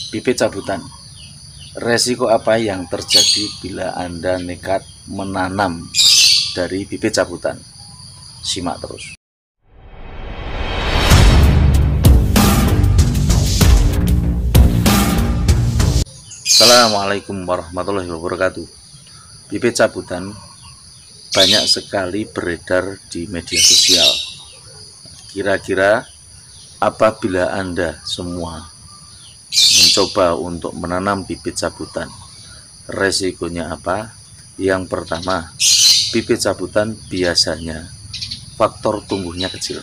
Bibit cabutan. Resiko apa yang terjadi bila Anda nekat menanam dari bibit cabutan? Simak terus. Assalamualaikum warahmatullahi wabarakatuh. Bibit cabutan banyak sekali beredar di media sosial. Kira-kira apabila Anda semua mencoba untuk menanam bibit cabutan, resikonya apa? Yang pertama, bibit cabutan biasanya faktor tumbuhnya kecil.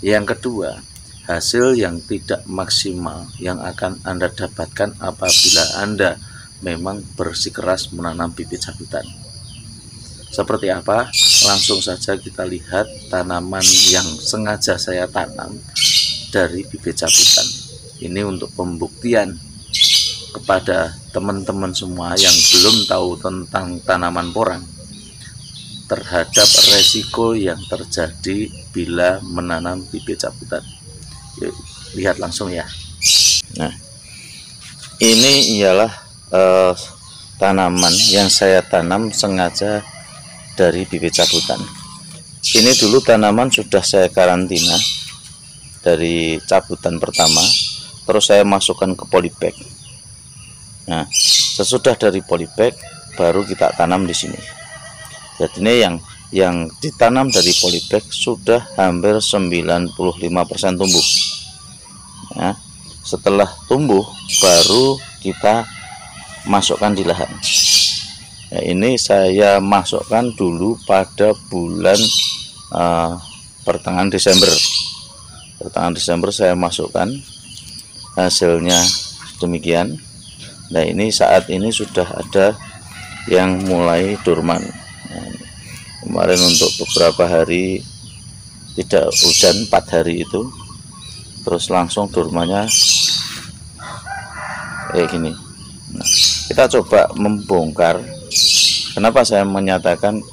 Yang kedua, hasil yang tidak maksimal yang akan Anda dapatkan apabila Anda memang bersikeras menanam bibit cabutan. Seperti apa? Langsung saja kita lihat tanaman yang sengaja saya tanam dari bibit cabutan. Ini untuk pembuktian kepada teman-teman semua yang belum tahu tentang tanaman porang terhadap resiko yang terjadi bila menanam bibit cabutan. Yuk, lihat langsung ya. Nah, ini ialah tanaman yang saya tanam sengaja dari bibit cabutan. Ini dulu tanaman sudah saya karantina dari cabutan pertama, terus saya masukkan ke polybag. Nah, sesudah dari polybag baru kita tanam di sini. Jadi ini yang ditanam dari polybag sudah hampir 95% tumbuh. Nah, setelah tumbuh baru kita masukkan di lahan. Nah, ini saya masukkan dulu pada bulan pertengahan Desember. Pertengahan Desember saya masukkan, hasilnya demikian. Nah, ini saat ini sudah ada yang mulai dorman. Nah, kemarin untuk beberapa hari tidak hujan, 4 hari itu, terus langsung dormanya kayak gini. Nah, kita coba membongkar. Kenapa saya menyatakan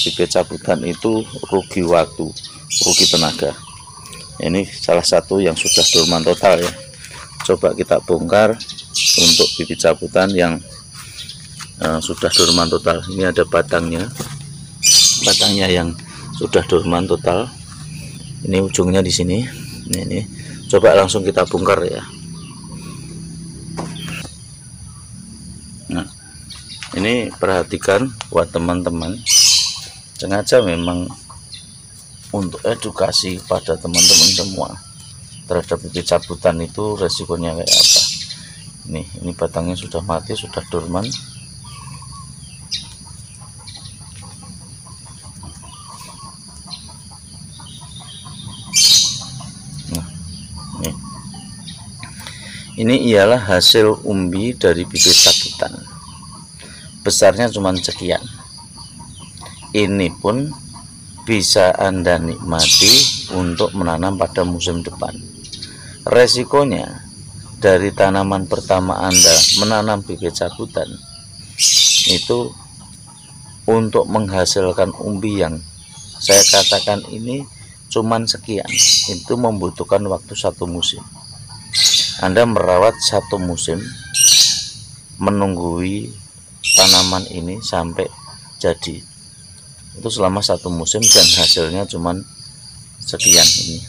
bibit cabutan itu rugi waktu, rugi tenaga? Ini salah satu yang sudah dorman total ya. Coba kita bongkar untuk bibit cabutan yang sudah dorman total. Ini ada batangnya yang sudah dorman total. Ini ujungnya di sini. Ini coba langsung kita bongkar ya. Nah, ini perhatikan buat teman-teman, sengaja memang untuk edukasi pada teman-teman semua terhadap bibit cabutan itu resikonya kayak apa. Ini batangnya sudah mati, sudah dorman. Nah, ini ialah hasil umbi dari bibit cabutan. Besarnya cuma sekian. Ini pun bisa Anda nikmati untuk menanam pada musim depan. Resikonya dari tanaman pertama Anda menanam bibit cabutan itu untuk menghasilkan umbi yang saya katakan ini cuman sekian, itu membutuhkan waktu 1 musim. Anda merawat 1 musim, menunggui tanaman ini sampai jadi, itu selama 1 musim dan hasilnya cuman sekian ini.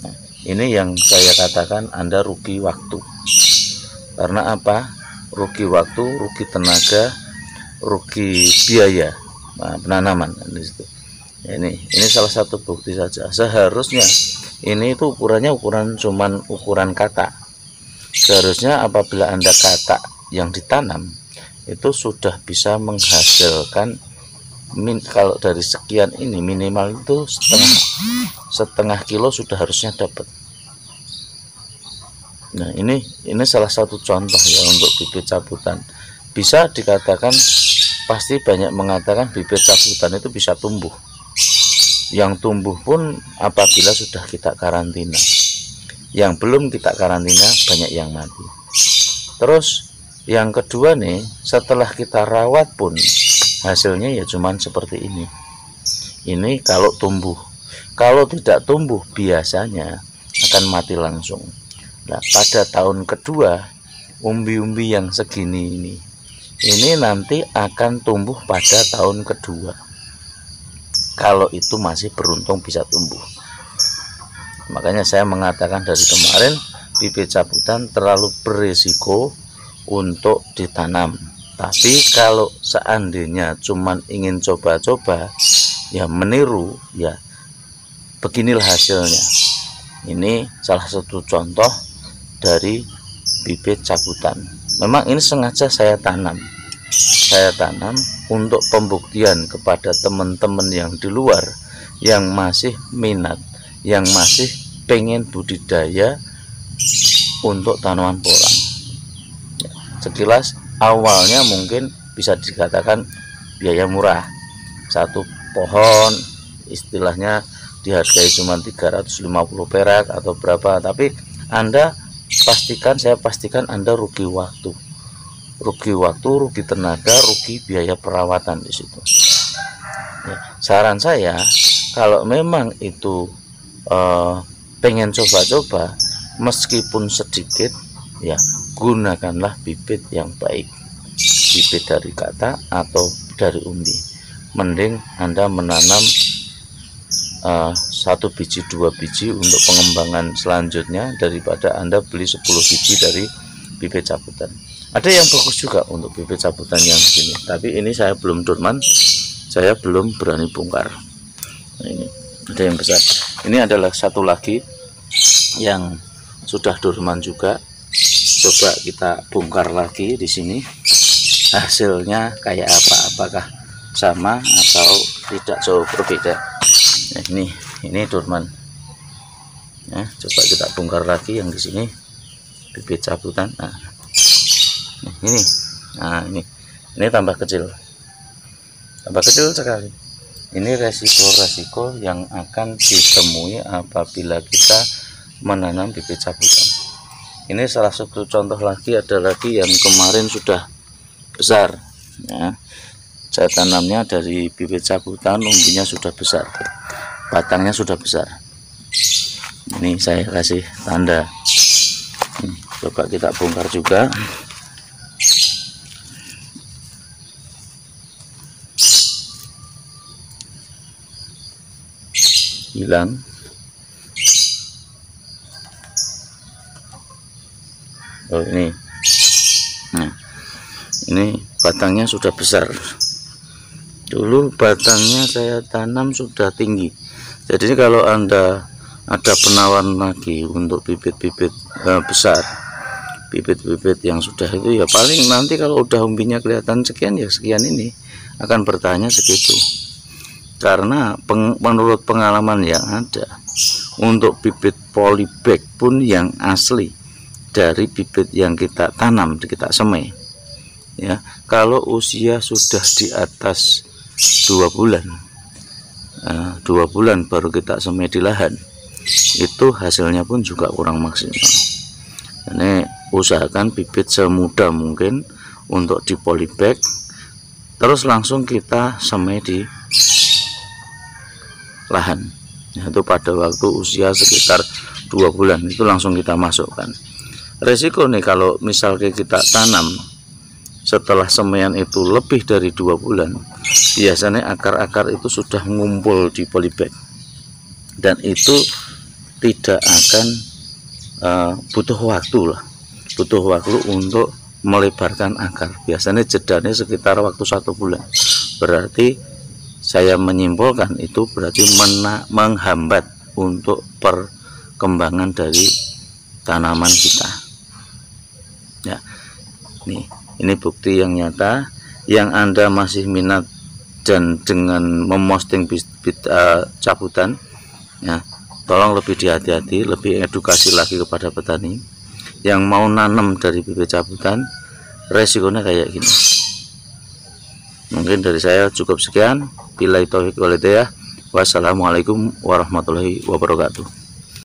Nah, ini yang saya katakan Anda rugi waktu. Karena apa? Rugi waktu, rugi tenaga, rugi biaya penanaman di situ. Ini salah satu bukti saja. Seharusnya ini itu ukurannya cuman ukuran kata. Seharusnya apabila Anda kata yang ditanam itu sudah bisa menghasilkan, kalau dari sekian ini minimal itu setengah kilo sudah harusnya dapat. Nah, ini salah satu contoh ya untuk bibit cabutan. Bisa dikatakan, pasti banyak mengatakan bibit cabutan itu bisa tumbuh. Yang tumbuh pun apabila sudah kita karantina. Yang belum kita karantina banyak yang mati. Terus yang kedua nih, setelah kita rawat pun hasilnya ya cuman seperti ini. Ini kalau tumbuh. Kalau tidak tumbuh biasanya akan mati langsung. Nah, pada tahun kedua, umbi-umbi yang segini ini nanti akan tumbuh pada tahun kedua. Kalau itu masih beruntung bisa tumbuh. Makanya saya mengatakan dari kemarin, bibit cabutan terlalu berisiko untuk ditanam. Tapi kalau seandainya cuman ingin coba-coba, ya meniru, ya beginilah hasilnya. Ini salah satu contoh dari bibit cabutan. Memang ini sengaja saya tanam untuk pembuktian kepada teman-teman yang di luar yang masih minat, yang masih pengen budidaya untuk tanaman porang. Sekilas awalnya mungkin bisa dikatakan biaya murah, satu pohon istilahnya dihargai cuma 350 perak atau berapa, tapi saya pastikan Anda rugi waktu, rugi tenaga, rugi biaya perawatan di situ. Ya, saran saya, kalau memang itu pengen coba-coba meskipun sedikit, ya gunakanlah bibit yang baik, bibit dari kata atau dari umbi. Mending Anda menanam 1 biji 2 biji untuk pengembangan selanjutnya daripada Anda beli 10 biji dari bibit cabutan. Ada yang bagus juga untuk bibit cabutan yang begini, tapi ini saya belum dorman, saya belum berani bongkar. Nah, ini ada yang besar. Ini adalah satu lagi yang sudah dorman juga. Coba kita bongkar lagi di sini, hasilnya kayak apa, apakah sama atau tidak jauh berbeda. Nah, ini dorman. Nah, coba kita bongkar lagi yang di sini bibit cabutan. Ini tambah kecil sekali. Ini resiko-resiko yang akan ditemui apabila kita menanam bibit cabutan. Ini salah satu contoh lagi, ada lagi yang kemarin sudah besar, ya. Saya tanamnya dari bibit cabutan, umbinya sudah besar, batangnya sudah besar. Ini saya kasih tanda. Coba kita bongkar juga. Hilang. Oh, ini. Nah, ini batangnya sudah besar. Dulu batangnya saya tanam sudah tinggi. Jadi kalau Anda ada penawaran lagi untuk bibit-bibit besar, bibit-bibit yang sudah itu, ya paling nanti kalau udah umbinya kelihatan sekian, ya sekian, ini akan bertanya segitu. Karena menurut pengalaman yang ada, untuk bibit polybag pun yang asli dari bibit yang kita tanam, kita semai, ya, kalau usia sudah di atas 2 bulan, 2 bulan baru kita semai di lahan, itu hasilnya pun juga kurang maksimal. Ini usahakan bibit semudah mungkin untuk di polybag, terus langsung kita semai di lahan, yaitu pada waktu usia sekitar 2 bulan itu langsung kita masukkan. Resiko nih kalau misalnya kita tanam setelah semaian itu lebih dari 2 bulan, biasanya akar-akar itu sudah ngumpul di polybag, dan itu tidak akan butuh waktu untuk melebarkan akar. Biasanya jedanya sekitar waktu 1 bulan. Berarti saya menyimpulkan itu berarti menghambat untuk perkembangan dari tanaman kita. Ya, ini bukti yang nyata. Yang Anda masih minat dan dengan memosting bibit cabutan, ya, tolong lebih hati-hati, lebih edukasi lagi kepada petani yang mau nanam dari bibit cabutan. Resikonya kayak gini. Mungkin dari saya cukup sekian. Billahi taufiq wal hidayah. Wassalamualaikum warahmatullahi wabarakatuh.